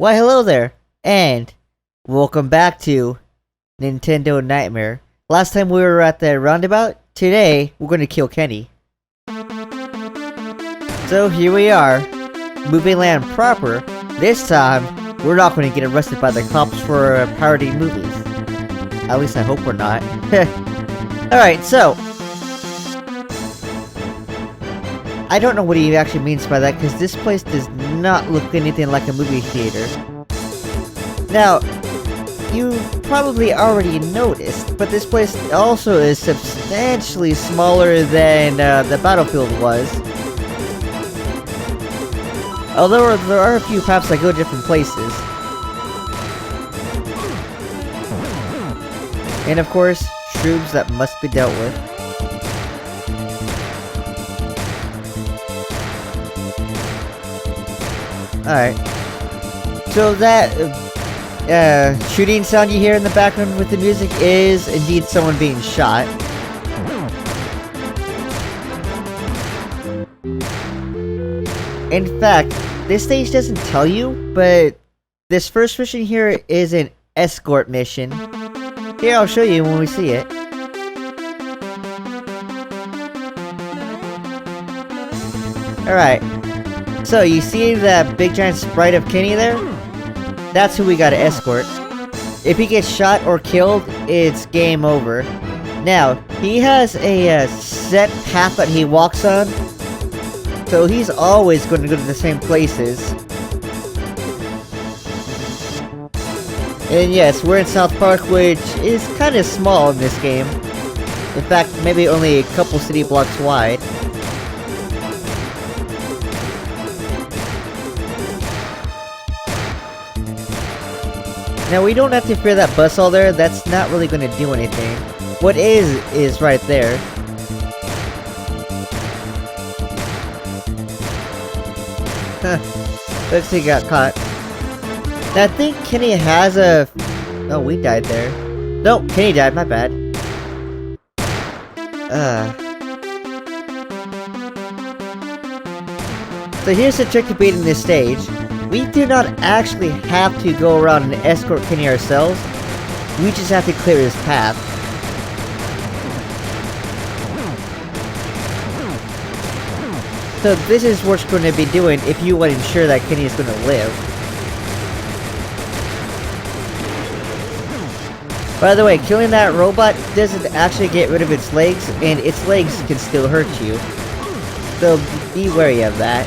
Why hello there, and welcome back to Nintendo Nightmare. Last time we were at the roundabout, today we're gonna kill Kenny. So here we are, movie land proper. This time, we're not gonna get arrested by the cops for parodying movies. At least I hope we're not. Alright, so I don't know what he actually means by that, because this place does not look anything like a movie theater. Now, you probably already noticed, but this place also is substantially smaller than the battlefield was. Although there are a few paths that go different places. And of course, shrooms that must be dealt with. Alright. So that shooting sound you hear in the background with the music is indeed someone being shot. In fact, this stage doesn't tell you, but this first mission here is an escort mission. Here, I'll show you when we see it. Alright. So, you see that big giant sprite of Kenny there? That's who we gotta escort. If he gets shot or killed, it's game over. Now, he has a set path that he walks on, so he's always going to go to the same places. And yes, we're in South Park, which is kind of small in this game. In fact, maybe only a couple city blocks wide. Now, we don't have to fear that buzzsaw there. That's not really going to do anything. What is right there. Huh. Looks like he got caught. Now, I think Kenny has a... Oh, we died there. Nope, Kenny died. My bad. So here's the trick to beating this stage. We do not actually have to go around and escort Kenny ourselves. We just have to clear his path. So this is what you're going to be doing if you want to ensure that Kenny is going to live. By the way, killing that robot doesn't actually get rid of its legs, and its legs can still hurt you. So be wary of that.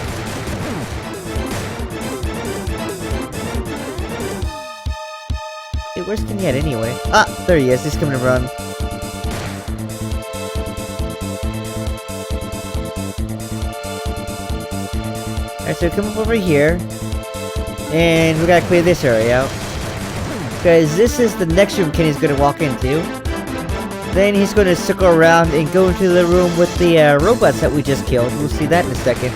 Hey, where's Kenny at anyway? Ah, there he is. He's coming to run. Alright, so come up over here. And we gotta clear this area out. Because this is the next room Kenny's gonna walk into. Then he's gonna circle around and go into the room with the robots that we just killed. We'll see that in a second.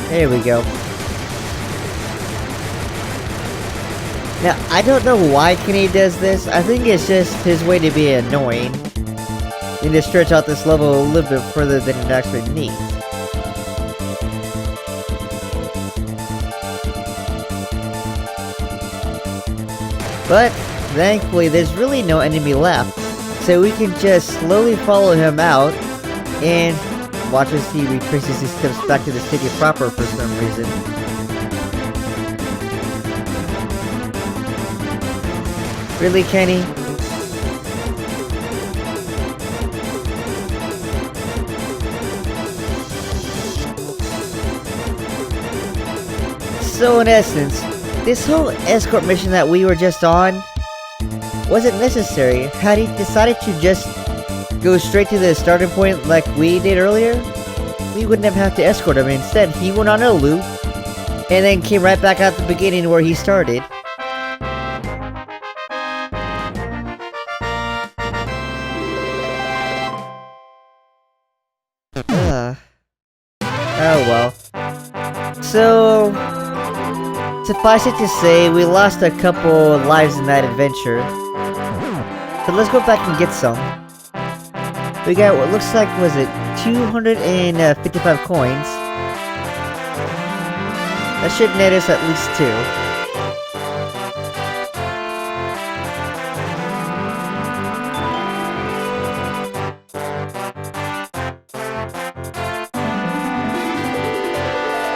There we go. Now, I don't know why Kenny does this. I think it's just his way to be annoying. And to stretch out this level a little bit further than it actually needs. But, thankfully, there's really no enemy left. So we can just slowly follow him out and watch as he retraces his steps back to the city proper for some reason. Really, Kenny? So in essence, this whole escort mission that we were just on wasn't necessary. Had he decided to just go straight to the starting point like we did earlier, we wouldn't have had to escort him. Instead, he went on a loop and then came right back at the beginning where he started. Oh well. So, suffice it to say, we lost a couple lives in that adventure. So let's go back and get some. We got what looks like, was it 255 coins? That should net us at least 2.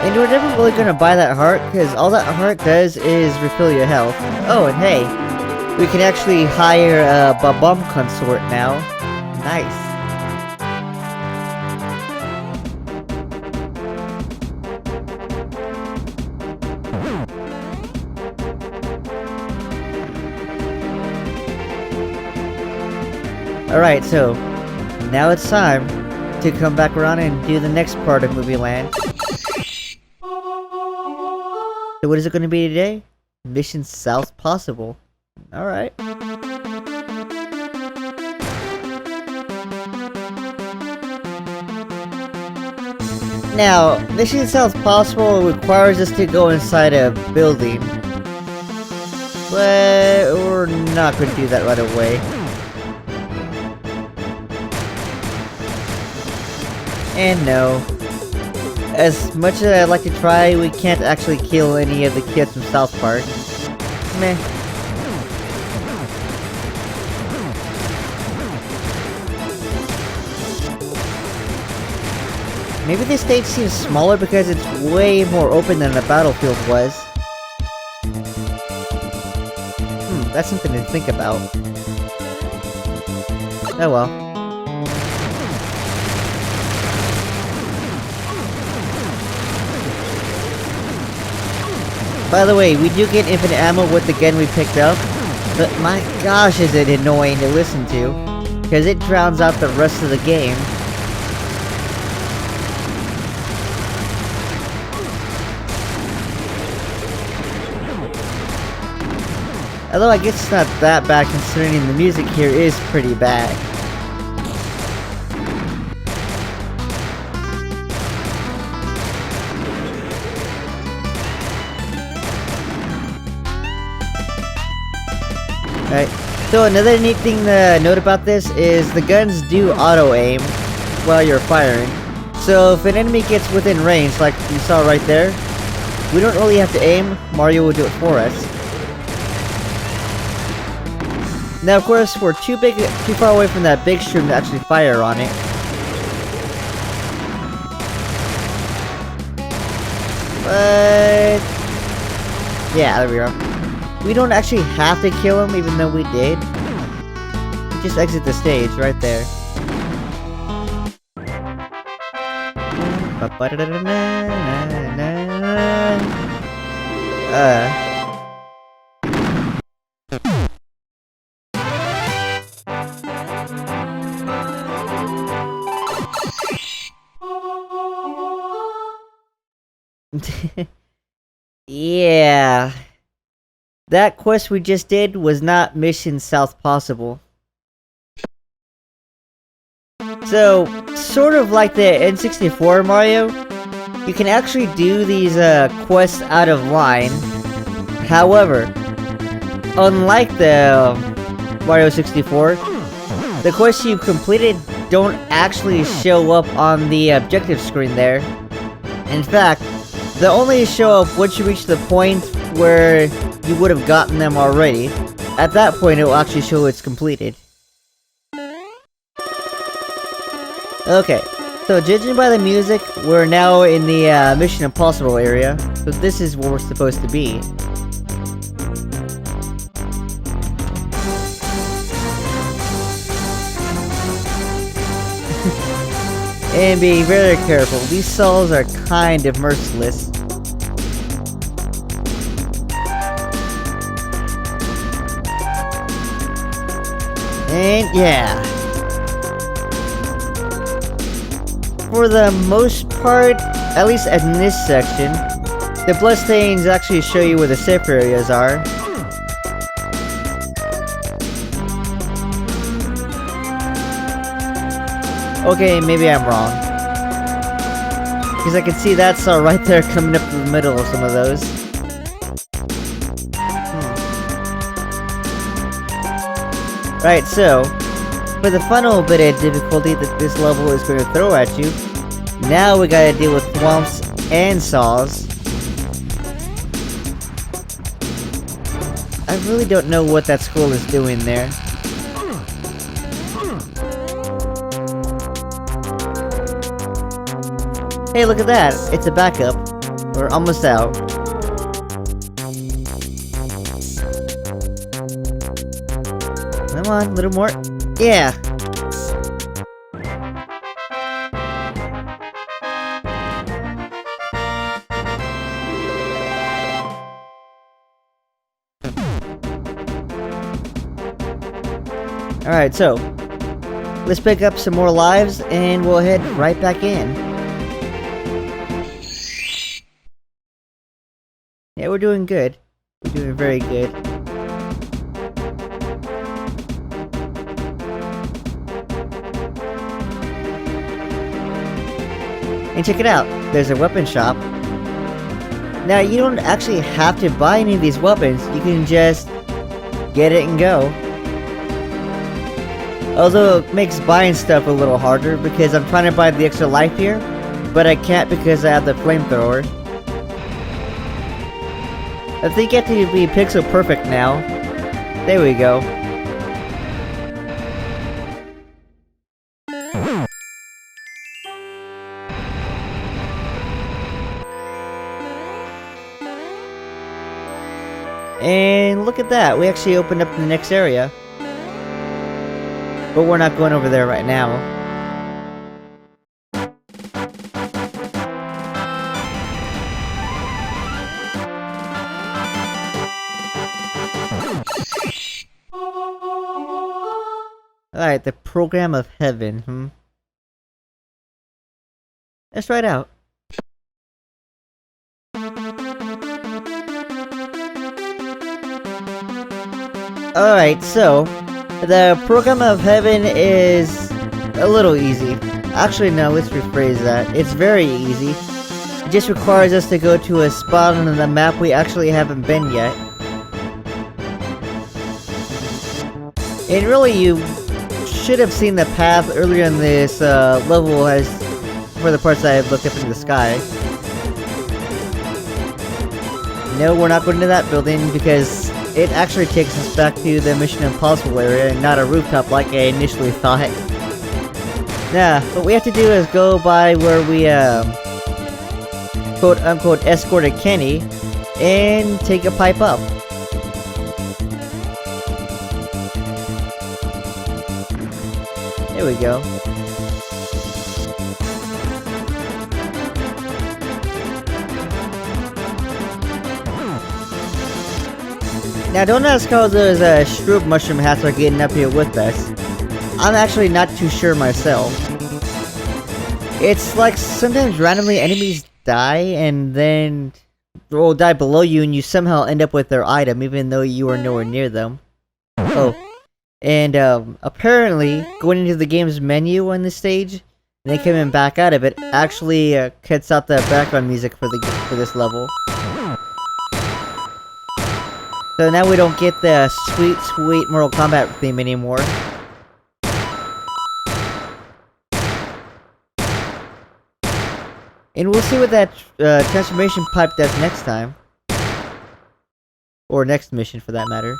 And we're never really gonna buy that heart, because all that heart does is refill your health. Oh, and hey, we can actually hire a Babum consort now. Nice. Alright, so now it's time to come back around and do the next part of Movie Land. So what is it going to be today? Mission South Possible. Alright. Now, Mission South Possible requires us to go inside a building. But we're not going to do that right away. And no. As much as I'd like to try, we can't actually kill any of the kids from South Park. Meh. Maybe this stage seems smaller because it's way more open than the battlefield was. That's something to think about. Oh well. By the way, we do get infinite ammo with the gun we picked up, but my gosh is it annoying to listen to, because it drowns out the rest of the game. Although I guess it's not that bad considering the music here is pretty bad. Right. So another neat thing to note about this is the guns do auto-aim while you're firing. So if an enemy gets within range, like you saw right there, we don't really have to aim, Mario will do it for us. Now of course, we're too far away from that big shroom to actually fire on it. But yeah, there we are. We don't actually have to kill him, even though we did. We just exit the stage right there. Yeah. That quest we just did was not Mission South Possible. So, sort of like the N64 Mario, you can actually do these quests out of line. However, unlike the Mario 64, the quests you've completed don't actually show up on the objective screen there. In fact, they only show up once you reach the point where you would have gotten them already. At that point, it will actually show it's completed. Okay, so judging by the music, we're now in the Mission Impossible area. So this is where we're supposed to be. And be very careful, these souls are kind of merciless. And yeah. For the most part, at least in this section, the bloodstains actually show you where the safe areas are. Okay, maybe I'm wrong. Because I can see that's right there coming up in the middle of some of those. Right, so for the final bit of difficulty that this level is going to throw at you, now we gotta deal with thwomps and saws. I really don't know what that skull is doing there. Hey, look at that! It's a backup. We're almost out. Come on, a little more. Yeah! Alright, so let's pick up some more lives and we'll head right back in. Yeah, we're doing good. We're doing very good. And check it out, there's a weapon shop. Now, you don't actually have to buy any of these weapons, you can just get it and go. Although it makes buying stuff a little harder because I'm trying to buy the extra life here, but I can't because I have the flamethrower. I think you have to be pixel perfect now. There we go. And look at that, we actually opened up the next area. But we're not going over there right now. Alright, the program of heaven, Let's try it out. Alright, so the program of heaven is a little easy. Actually, no, let's rephrase that. It's very easy. It just requires us to go to a spot on the map we actually haven't been yet. And really, you should have seen the path earlier in this level as for the parts that I've looked up into the sky. No, we're not going to that building because it actually takes us back to the Mission Impossible area and not a rooftop like I initially thought. Nah, what we have to do is go by where we, quote-unquote escorted Kenny and take a pipe up. There we go. Now, don't ask how those shrub mushroom hats are getting up here with us. I'm actually not too sure myself. It's like sometimes randomly enemies die and then will die below you and you somehow end up with their item even though you are nowhere near them. Oh, and apparently going into the game's menu on this stage and then coming back out of it actually cuts out the background music for this level. So now we don't get the sweet, sweet Mortal Kombat theme anymore. And we'll see what that transformation pipe does next time. Or next mission, for that matter.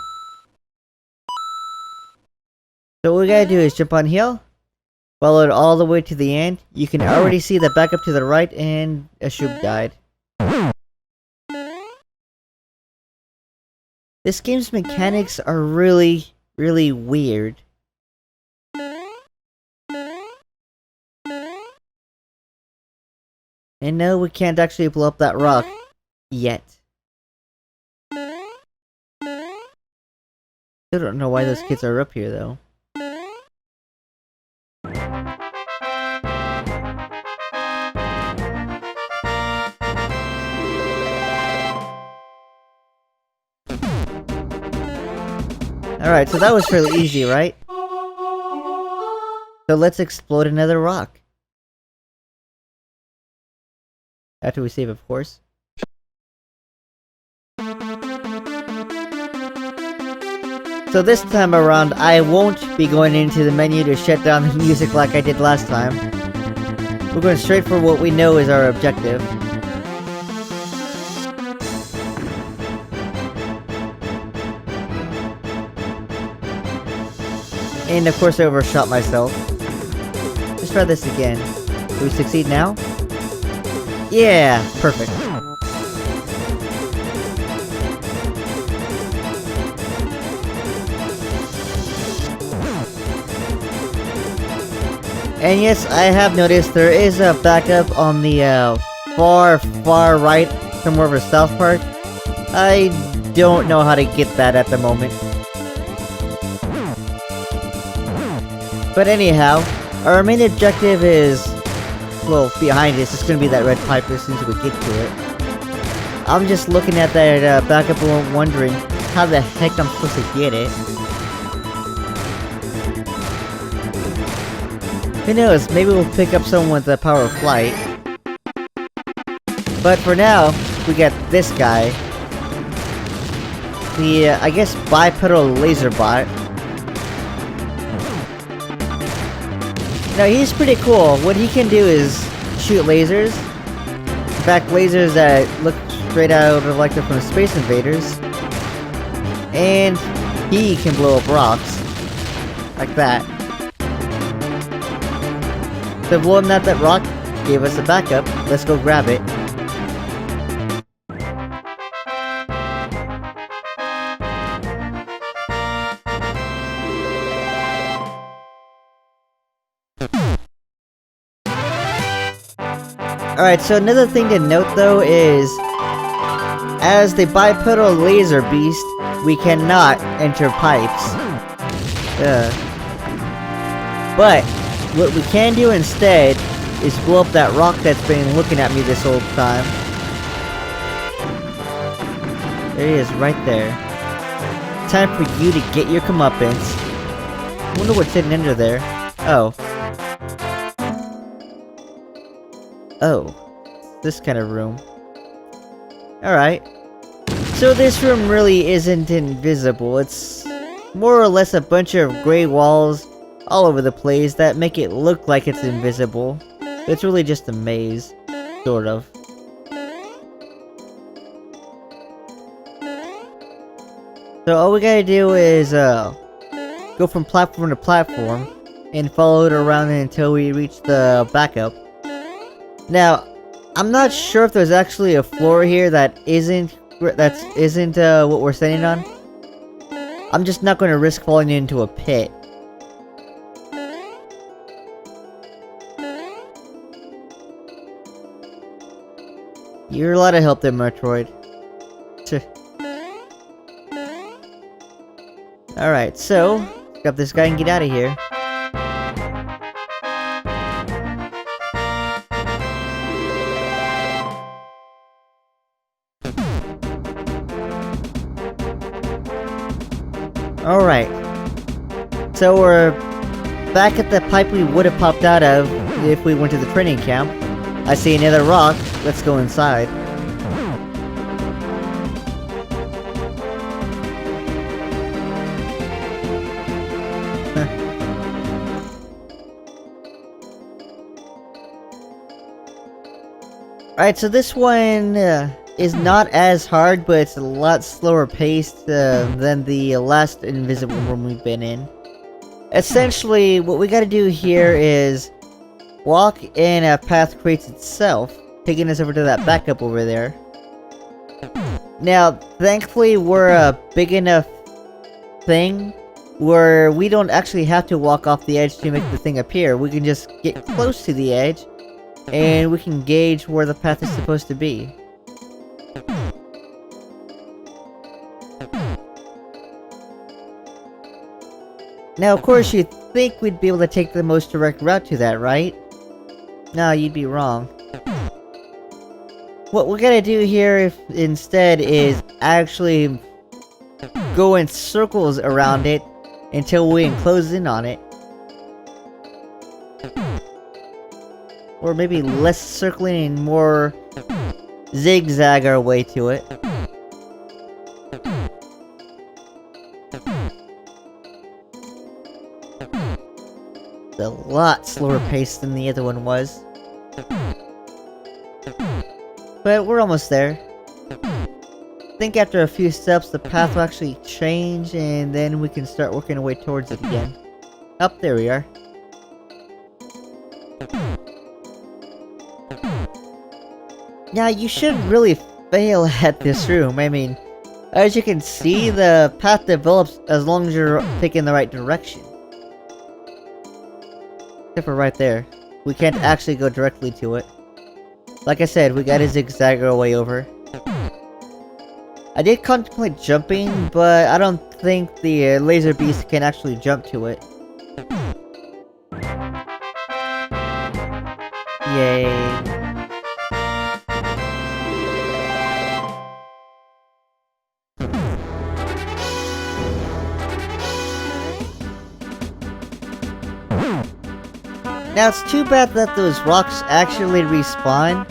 So what we gotta do is jump on here, follow it all the way to the end. You can already see the backup to the right, and a Shub died. This game's mechanics are really, really weird. And no, we can't actually blow up that rock. Yet. I don't know why those kids are up here, though. Alright, so that was fairly easy, right? So let's explode another rock. After we save, of course. So this time around, I won't be going into the menu to shut down the music like I did last time. We're going straight for what we know is our objective. And of course I overshot myself. Let's try this again. Do we succeed now? Yeah, perfect. And yes, I have noticed there is a backup on the far right, somewhere over South Park. I don't know how to get that at the moment. But anyhow, our main objective is, well, behind us. It's gonna be that red pipe as soon as we get to it. I'm just looking at that backup and wondering how the heck I'm supposed to get it. Who knows, maybe we'll pick up someone with the power of flight. But for now, we got this guy. The, I guess, bipedal laser bot. Now, he's pretty cool. What he can do is shoot lasers. In fact, lasers that look straight out of like they're from Space Invaders. And he can blow up rocks. Like that. So blowing up that rock gave us a backup. Let's go grab it. Alright, so another thing to note though is, as the bipedal laser beast, we cannot enter pipes. But what we can do instead is blow up that rock that's been looking at me this whole time. There he is, right there. Time for you to get your comeuppance. I wonder what's hidden under there. Oh. Oh. This kind of room. Alright. So this room really isn't invisible. It's more or less a bunch of gray walls all over the place that make it look like it's invisible. But it's really just a maze. Sort of. So all we gotta do is go from platform to platform and follow it around until we reach the backup. Now, I'm not sure if there's actually a floor here that isn't what we're standing on. I'm just not going to risk falling into a pit. You're a lot of help there, Metroid. Alright, so grab this guy and get out of here. Alright. So we're back at the pipe we would have popped out of if we went to the training camp. I see another rock. Let's go inside. Alright, so this one is not as hard, but it's a lot slower paced than the last invisible room we've been in. Essentially, what we gotta do here is walk and a path creates itself, taking us over to that backup over there. Now, thankfully, we're a big enough thing where we don't actually have to walk off the edge to make the thing appear. We can just get close to the edge, and we can gauge where the path is supposed to be. Now, of course, you'd think we'd be able to take the most direct route to that, right? No, you'd be wrong. What we're gonna do here instead is actually go in circles around it until we close in on it. Or maybe less circling and more zigzag our way to it. It's a lot slower paced than the other one was. But we're almost there. I think after a few steps, the path will actually change, and then we can start working our way towards it again. Up there we are. Now, you shouldn't really fail at this room. I mean, as you can see, the path develops as long as you're taking the right direction. Except for right there. We can't actually go directly to it. Like I said, we gotta zigzag our way over. I did contemplate jumping, but I don't think the laser beast can actually jump to it. Yay. Now, it's too bad that those rocks actually respawn,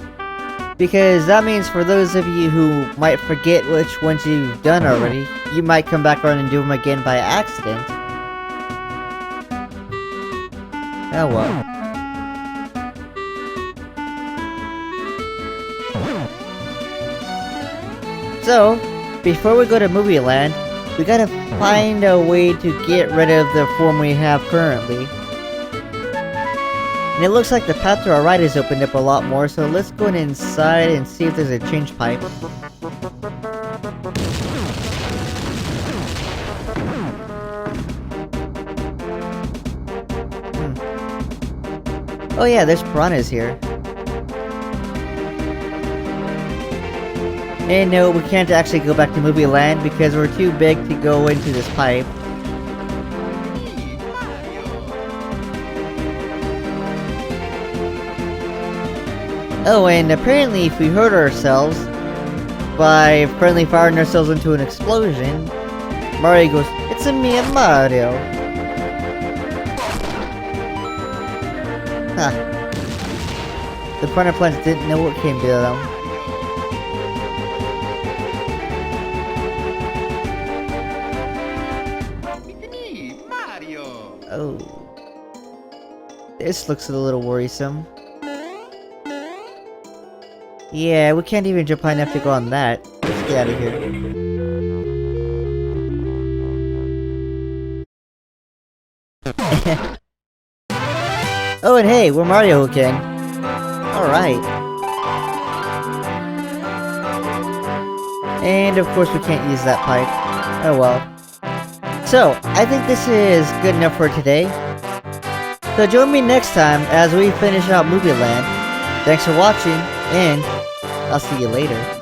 because that means for those of you who might forget which ones you've done already, you might come back around and do them again by accident. Oh well. So, before we go to Movie Land, we gotta find a way to get rid of the form we have currently. And it looks like the path to our right has opened up a lot more, so let's go inside and see if there's a change pipe. Oh yeah, there's piranhas here. And no, we can't actually go back to Movie Land because we're too big to go into this pipe. Oh, and apparently if we hurt ourselves by friendly firing ourselves into an explosion, Mario goes, "It's a me, Mario." Huh. The piranha plants didn't know what came to them. Oh. This looks a little worrisome. Yeah, we can't even jump high enough to go on that. Let's get out of here. Oh, and hey, we're Mario again. Alright. And of course we can't use that pipe. Oh well. So, I think this is good enough for today. So join me next time as we finish out Movie Land. Thanks for watching, and I'll see you later.